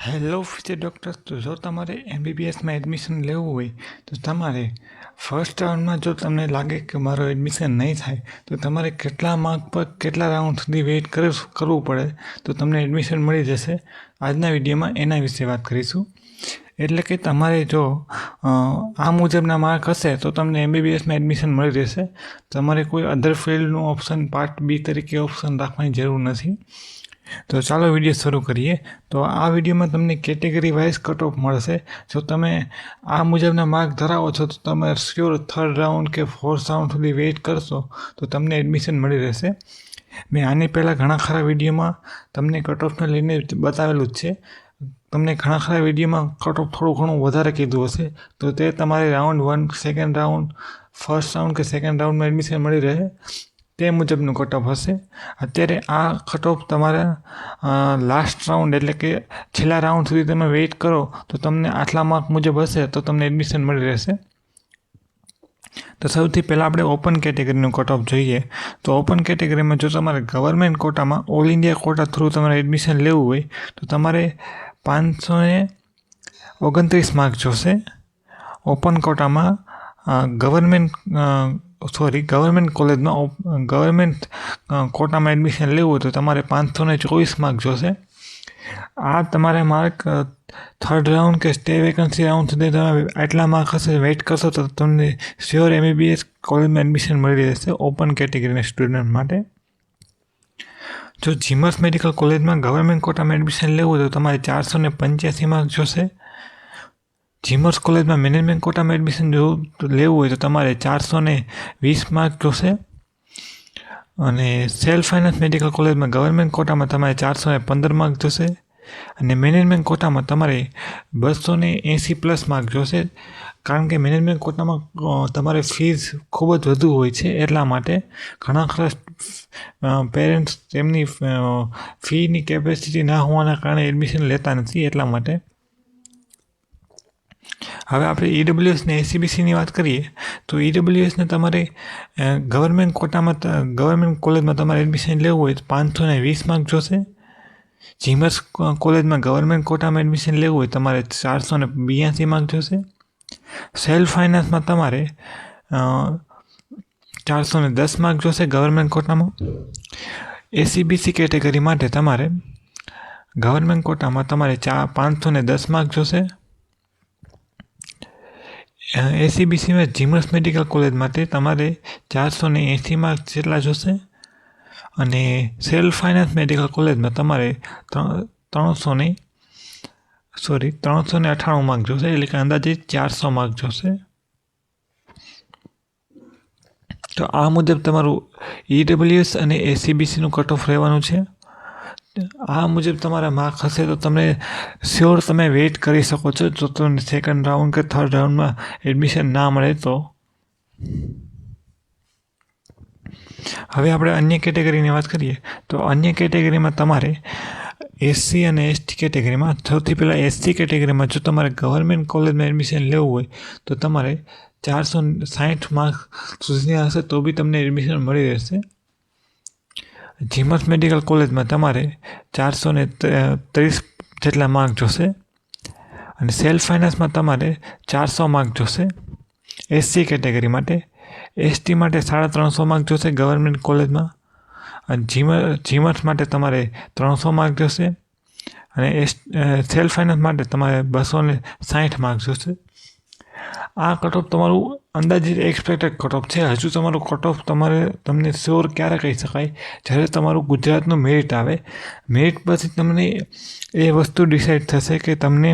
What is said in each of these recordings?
Hello future doctors. તો જો તમારે એમબીબીએસમાં એડમિશન લેવું હોય તો તમારે ફર્સ્ટ રાઉન્ડમાં જો તમને લાગે કે મારું એડમિશન નહીં થાય તો તમારે કેટલા માર્ક પર કેટલા રાઉન્ડ સુધી વેઇટ કરવું પડે તો તમને એડમિશન મળી જશે. આજના વિડીયોમાં એના વિશે વાત કરીશું. એટલે કે તમારે જો આ મુજબના માર્ક હશે તો તમને એમબીબીએસમાં એડમિશન મળી રહેશે. તમારે કોઈ અધર ફિલ્ડનું ઓપ્શન પાર્ટ બી તરીકે ઓપ્શન રાખવાની જરૂર નથી. તો ચાલો વિડીયો શરૂ કરીએ. તો આ વિડીયોમાં તમને કેટેગરી વાઇઝ કટ ઓફ મળશે. જો તમે આ મુજબના માર્ક ધરાવો છો તો તમે શ્યોર થર્ડ રાઉન્ડ કે ફોર્થ રાઉન્ડ સુધી વેઇટ કરશો તો તમને એડમિશન મળી રહેશે. મેં આની પહેલાં ઘણા ખરા વિડીયોમાં તમને કટ ઓફને લઈને બતાવેલું જ છે. તમને ઘણા ખરા વિડીયોમાં કટ ઓફ થોડું ઘણું વધારે કીધું હશે તો તે તમારે round 1, second round, first round કે સેકન્ડ રાઉન્ડમાં એડમિશન મળી રહે તે મુજબનું કટ ઓફ હશે. અત્યારે આ કટ ઓફ તમારા લાસ્ટ રાઉન્ડ એટલે કે છેલ્લા રાઉન્ડ સુધી તમે વેઇટ કરો તો તમને આટલા માર્ક મુજબ હશે તો તમને એડમિશન મળી રહેશે. તો સૌથી પહેલાં આપણે ઓપન કેટેગરીનું કટ ઓફ જોઈએ. તો ઓપન કેટેગરીમાં જો તમારે ગવર્મેન્ટ કોટામાં ઓલ ઇન્ડિયા કોટા થ્રુ તમારે એડમિશન લેવું હોય તો તમારે 529 માર્ક જોશે. ઓપન કોટામાં ગવર્મેન્ટ કોલેજમાં ગવર્મેન્ટ કોટામાં એડમિશન લેવું હોય તો તમારે 524 માર્ક જોશે. આ તમારે માર્ક થર્ડ રાઉન્ડ કે સ્ટે વેકન્સી રાઉન્ડ સુધી તમે આટલા માર્ક હશે વેઇટ કરશો તો તમને શ્યોર એમબીબીએસ કોલેજમાં એડમિશન મળી રહેશે ઓપન કેટેગરીના સ્ટુડન્ટ માટે. જો જીમસ મેડિકલ કોલેજમાં ગવર્મેન્ટ કોટામાં એડમિશન લેવું હોય તો તમારે 485 માર્ક જોશે. જીમસ કોલેજમાં મેનેજમેન્ટ કોટામાં એડમિશન લેવું હોય તો તમારે 420 માર્ક જોશે. અને સેલ્ફ ફાઇનાન્સ મેડિકલ કોલેજમાં ગવર્મેન્ટ કોટામાં તમારે 415 માર્ક જોશે. અને મેનેજમેન્ટ કોટામાં તમારે 280+ માર્ક જોશે. કારણ કે મેનેજમેન્ટ કોટામાં તમારે ફીસ ખૂબ જ વધુ હોય છે. એટલા માટે ઘણા ખરા પેરેન્ટ્સ તેમની ફીની કેપેસિટી ના હોવાના કારણે એડમિશન લેતા નથી. એટલા માટે હવે આપણે ઈડબ્લ્યુએસ ને એસીબીસીની વાત કરીએ તો ઈડબ્લ્યુએસને તમારે ગવર્મેન્ટ કોટામાં ગવર્મેન્ટ કોલેજમાં તમારે એડમિશન લેવું હોય તો 520 માર્ક જોશે. જીમસ કોલેજમાં ગવર્મેન્ટ કોટામાં એડમિશન લેવું હોય તમારે 482 માર્ક જોશે. સેલ્ફ ફાઇનાન્સમાં તમારે 410 માર્ક જોશે ગવર્મેન્ટ કોટામાં. એસીબીસી કેટેગરી માટે તમારે ગવર્મેન્ટ કોટામાં તમારે 510 માર્ક જોશે. એસીબીસીમાં જીમસ મેડિકલ કોલેજ માટે તમારે 480 માર્ક જેટલા જોશે. અને સેલ્ફ ફાઇનાન્સ મેડિકલ કોલેજમાં તમારે 398 માર્ક જોશે. એટલે કે અંદાજે 400 માર્ક જોશે. તો આ મુજબ તમારું ઈડબ્લ્યુએસ અને એસીબીસીનું કટ ઓફ રહેવાનું છે. આ મુજબ તમારા માર્ક હશે તો તમે શ્યોર તમે વેઇટ કરી શકો છો. જો તમને સેકન્ડ રાઉન્ડ કે થર્ડ રાઉન્ડમાં એડમિશન ના મળે તો. હવે આપણે અન્ય કેટેગરીની વાત કરીએ તો અન્ય કેટેગરીમાં તમારે એસસી અને એસટી કેટેગરીમાં સૌથી પહેલાં એસસી કેટેગરીમાં જો તમારે ગવર્મેન્ટ કોલેજમાં એડમિશન લેવું હોય તો તમારે 460 માર્ક સુધી હશે તો બી તમને એડમિશન મળી રહેશે. જીમસ મેડિકલ કોલેજમાં તમારે 430 જેટલા માર્ક જોશે. અને સેલ્ફ ફાઇનાન્સમાં તમારે 400 માર્ક જોશે એસસી કેટેગરી માટે. એસટી માટે 350 માર્ક જોશે ગવર્મેન્ટ કોલેજમાં. અને જીમસ માટે તમારે 300 માર્ક જોશે. અને સેલ્ફ ફાઇનાન્સ માટે તમારે 260 માર્ક જોશે. આ કટ ઓફ તમારું અંદાજિત એક્સપેક્ટેડ કટ ઓફ છે. હજુ તમારું કટ ઓફ તમને શ્યોર ક્યારે કહી શકાય જ્યારે તમારું ગુજરાતનું મેરિટ આવે. મેરિટ પછી તમને એ વસ્તુ ડિસાઇડ થશે કે તમને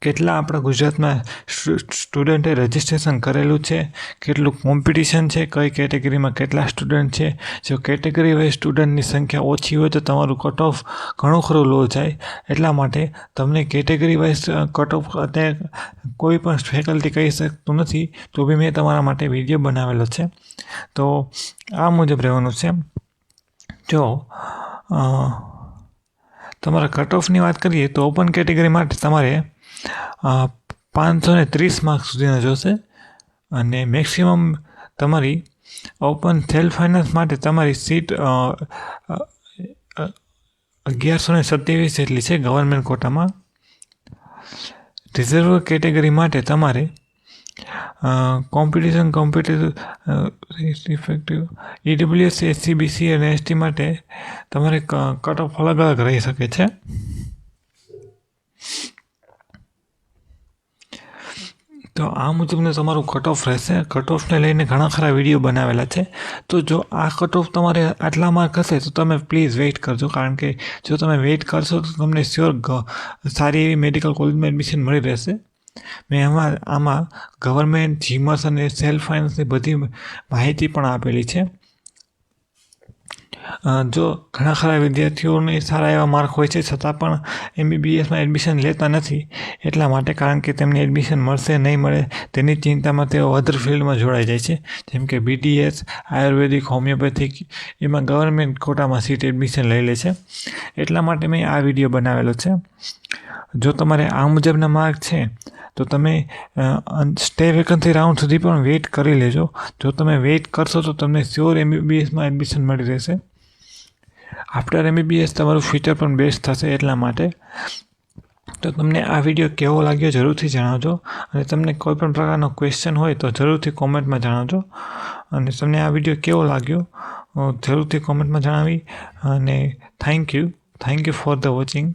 કેટલા આપણા ગુજરાતમાં સ્ટુડન્ટે રજિસ્ટ્રેશન કરેલું છે, કેટલું કોમ્પિટિશન છે, કઈ કેટેગરીમાં કેટલા સ્ટુડન્ટ છે. જો કેટેગરી વાઇઝ સ્ટુડન્ટની સંખ્યા ઓછી હોય તો તમારું કટ ઓફ ઘણું ખરું લો જાય. એટલા માટે તમને કેટેગરી વાઇઝ કટ ઓફ અત્યારે કોઈ પણ ફેકલ્ટી કહી શકતું નથી. તો બી મેં તમારા માટે વિડીયો બનાવેલો છે. તો આ મુજબ રહેવાનું છે. જો તમારા કટ ઓફની વાત કરીએ તો ઓપન કેટેગરી માટે તમારે 530 માર્ક સુધીના જોશે. અને મેક્સિમમ તમારી ઓપન સેલ્ફ ફાઇનાન્સ માટે તમારી સીટ 1127 જેટલી છે ગવર્મેન્ટ કોટામાં. રિઝર્વ કેટેગરી માટે તમારે competitive effective EWS SC BC અને ST માટે તમારે કટ ઓફ અલગ અલગ રહી શકે છે. તો આ મુજબનું તમારું કટ ઓફ રહેશે. કટ ઓફને લઈને ઘણા ખરા વિડીયો બનાવેલા છે. તો જો આ કટ ઓફ તમારે આટલા માર્ક હશે તો તમે પ્લીઝ વેઇટ કરજો, કારણ કે જો તમે વેઇટ કરશો તો તમને શ્યોર સારી એવી મેડિકલ કોલેજમાં એડમિશન મળી રહેશે. મેં આમાં ગવર્મેન્ટ, જીમસ અને સેલ્ફ ફાઇનાન્સની બધી માહિતી પણ આપેલી છે. જો ઘણા ખરા વિદ્યાર્થીઓને સારા એવા માર્ક હોય છે છતાં પણ MBBSમાં એડમિશન લેતા નથી, એટલા માટે, કારણ કે તેમને એડમિશન મળશે નહીં મળે તેની ચિંતામાં તેઓ અધર ફિલ્ડમાં જોડાઈ જાય છે, જેમ કે BDS, આયુર્વેદિક, હોમિયોપેથિક, એમાં ગવર્મેન્ટ કોટામાં સીટ એડમિશન લઈ લે છે. એટલા માટે મેં આ વિડીયો બનાવેલો છે. જો તમારે આ મુજબના માર્ક છે તો તમે સ્ટે વેકન્સી રાઉન્ડ સુધી પણ વેઇટ કરી લેજો. જો તમે વેઇટ કરશો તો તમને શ્યોર MBBSમાં એડમિશન મળી રહેશે. આફ્ટર MBBS તમારું ફ્યુચર પણ બેસ્ટ થશે. એટલા માટે તો તમને આ વિડીયો કેવો લાગ્યો જરૂરથી જણાવજો, અને તમને કોઈ પણ પ્રકારનો ક્વેશ્ચન હોય તો જરૂરથી કોમેન્ટમાં જણાવજો. અને તમને આ વિડીયો કેવો લાગ્યો જરૂરથી કોમેન્ટમાં જણાવી. અને thank you for the watching.